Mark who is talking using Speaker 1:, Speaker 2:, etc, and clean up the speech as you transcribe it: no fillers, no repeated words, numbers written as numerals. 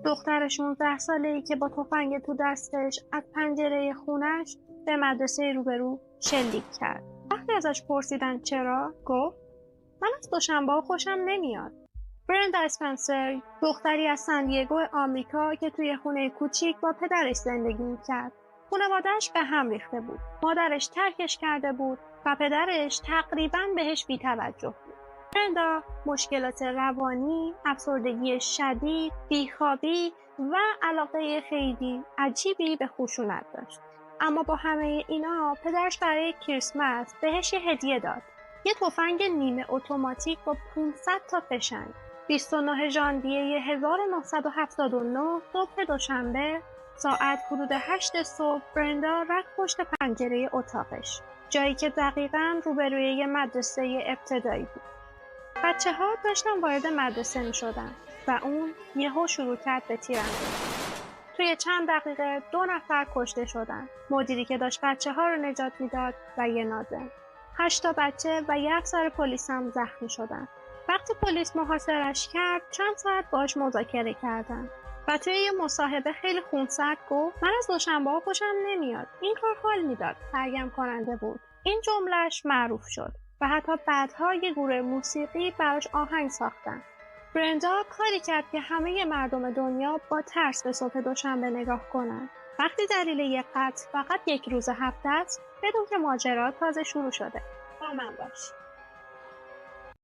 Speaker 1: دختر 16 ساله‌ای که با تفنگ تو دستش از پنجره خونش به مدرسه روبرو شلیک کرد. وقتی ازش پرسیدن چرا، گفت من از دوشنبه‌ها خوشم نمیاد. برندا اسپنسر دختری از سن دیگو آمریکا که توی خونه کوچیک با پدرش زندگی می‌کرد. خانواده‌اش به هم ریخته بود. مادرش ترکش کرده بود و پدرش تقریباً بهش بی‌توجه بود. برندا مشکلات روانی، افسردگی شدید، بیخوابی و علاقه خیلی عجیبی به خشونت داشت. اما با همه اینا پدرش برای کریسمس بهش یه هدیه داد. یه تفنگ نیمه اتوماتیک با 500 تا فشنگ. 29 ژانویه 1979 صبح دوشنبه ساعت حدود 8 صبح برندا رفت پشت پنجره اتاقش، جایی که دقیقاً روبروی یه مدرسه ابتدایی بود. بچه‌ها داشتن وارد مدرسه می‌شدن و اون یهو شروع کرد به تیراندازی. توی چند دقیقه 2 نفر کشته شدن. مدیری که داشت بچه‌ها رو نجات میداد و یه ناظم. 8 تا بچه و یه افسر پلیس هم زخمی شدن. وقتی پلیس محاصرش کرد چند ساعت باهاش مذاکره کردن و توی یه مصاحبه خیلی خونسرد گفت من از دوشنبه‌ها خوشم نمیاد. این کار حال میداد. سرگرم کننده بود. این جملهش معروف شد و حتی بعدها یه گروه موسیقی براش آهنگ ساختن. برندا کاری کرد که همه مردم دنیا با ترس به صبح دوشنبه نگاه کنن. وقتی دلیل یک قتل فقط یک روز هفته است، بدون که ماجرا تازه شروع شده. با من باش.